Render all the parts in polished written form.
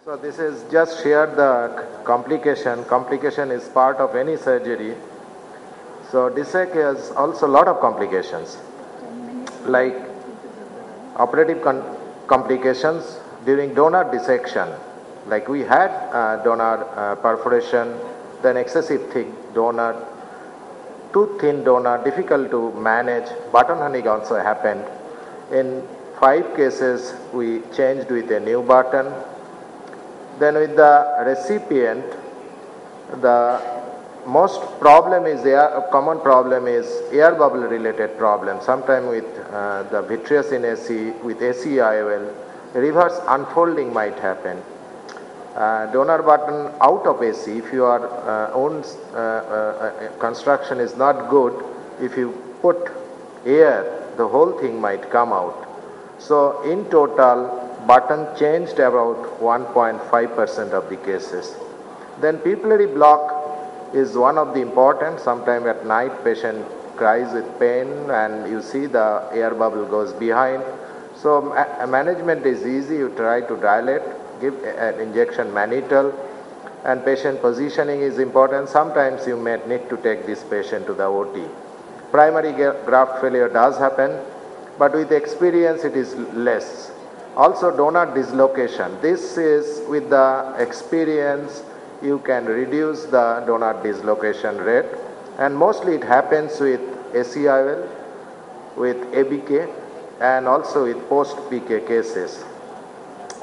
So this is just here the complication. Complication is part of any surgery. So dissect has also a lot of complications, like operative complications during donor dissection. Like we had donor perforation, then excessive thick donor, too thin donor, difficult to manage. Button honeying also happened. In 5 cases, we changed with a new button. Then with the recipient, the most problem is common problem is air bubble related problem. Sometimes with the vitreous in AC, with ACIOL, reverse unfolding might happen. Donor button out of AC, if your own construction is not good, if you put air, the whole thing might come out. So in total, button changed about 1.5% of the cases. Then pupillary block is one of the important. Sometime at night patient cries with pain and you see the air bubble goes behind. So management is easy. You try to dilate, give an injection mannitol, and patient positioning is important. Sometimes you may need to take this patient to the OT. Primary graft failure does happen, but with experience it is less. Also donor dislocation. This is with the experience you can reduce the donor dislocation rate, and mostly it happens with ACIOL, with ABK, and also with post-PK cases.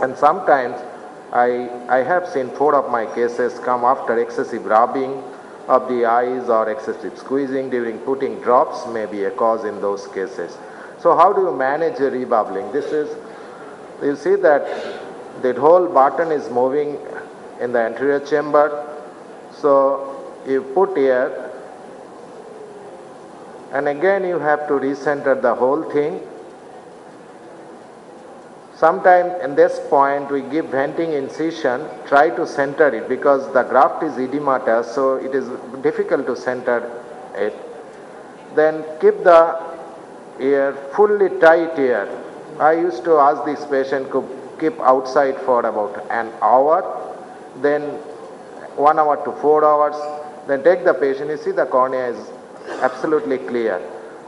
And sometimes I have seen 4 of my cases come after excessive rubbing of the eyes or excessive squeezing during putting drops may be a cause in those cases. So how do you manage a rebubbling? This is, you see that the whole button is moving in the anterior chamber. So you put air and again you have to recenter the whole thing. Sometime in this point we give venting incision, try to center it because the graft is edematous, so it is difficult to center it. Then keep the air fully tight air. I used to ask this patient to keep outside for about an hour, then 1 hour to 4 hours, then take the patient. You see the cornea is absolutely clear.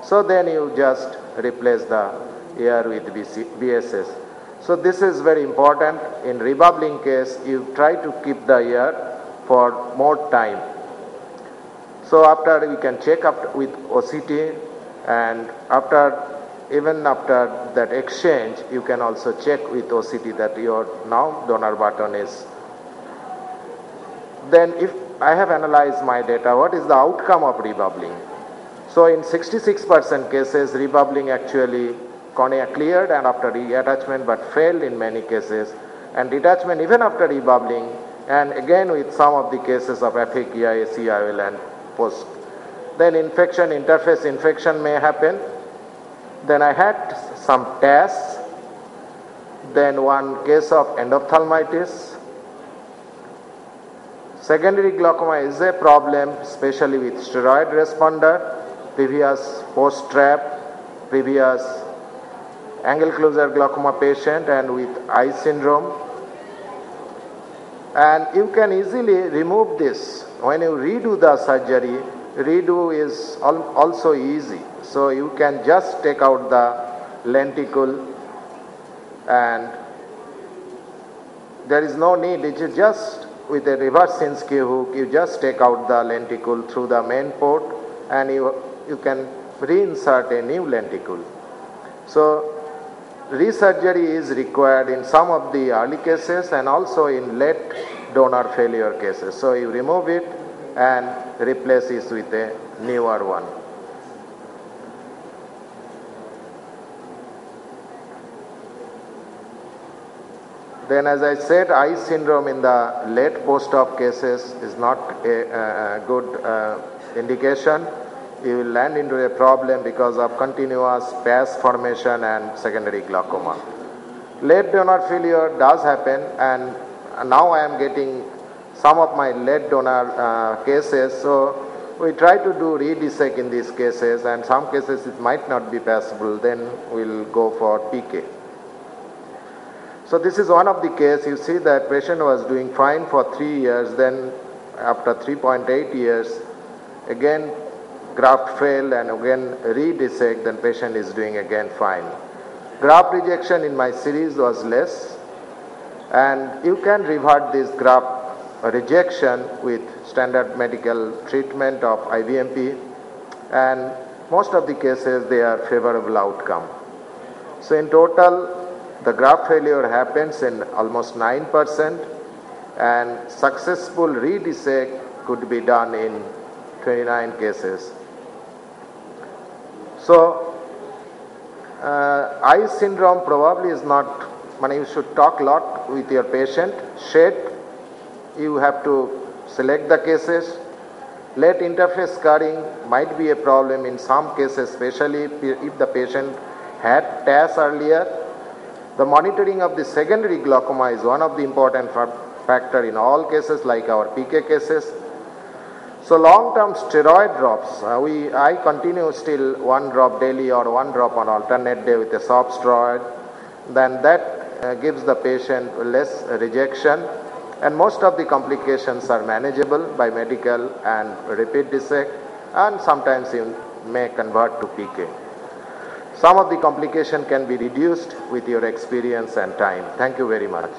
So then you just replace the air with BSS. So this is very important. In rebubbling case, you try to keep the air for more time. So after you can check up with OCT, and even after that exchange, you can also check with OCT that your now donor button is. Then if I have analyzed my data, what is the outcome of rebubbling? So in 66% cases, rebubbling actually cornea cleared and after reattachment but failed in many cases, and detachment even after rebubbling, and again with some of the cases of aphakia, ACIOL and post. Then infection, interface infection may happen. Then I had some tests, then one case of endophthalmitis. Secondary glaucoma is a problem, especially with steroid responder, previous post-trap, previous angle closure glaucoma patient, and with eye syndrome. And you can easily remove this. When you redo the surgery, redo is also easy. So you can just take out the lenticle and there is no need. It is just with a reverse Sinskey hook, you just take out the lenticle through the main port and you can reinsert a new lenticle. So resurgery is required in some of the early cases and also in late donor failure cases. So you remove it and replace it with a newer one. Then as I said, eye syndrome in the late post-op cases is not a good indication. You will land into a problem because of continuous PAS formation and secondary glaucoma. Late donor failure does happen, and now I am getting some of my late donor cases. So we try to do redissect in these cases, and some cases it might not be possible. Then we'll go for PK. So this is one of the case. You see that patient was doing fine for 3 years, then after 3.8 years, again graft failed and again re-dissect, then patient is doing again fine. Graft rejection in my series was less, and you can revert this graft rejection with standard medical treatment of IVMP, and most of the cases they are favorable outcome. So in total, the graft failure happens in almost 9%, and successful re-dissect could be done in 29 cases. So, eye syndrome probably is not, you should talk a lot with your patient. SHADE, you have to select the cases. Late interface scarring might be a problem in some cases, especially if the patient had TAS earlier. The monitoring of the secondary glaucoma is one of the important factor in all cases like our PK cases. So long-term steroid drops, I continue still 1 drop daily or 1 drop on alternate day with a soft steroid. Then that gives the patient less rejection, and most of the complications are manageable by medical and repeat dissect, and sometimes you may convert to PK. Some of the complication can be reduced with your experience and time. Thank you very much.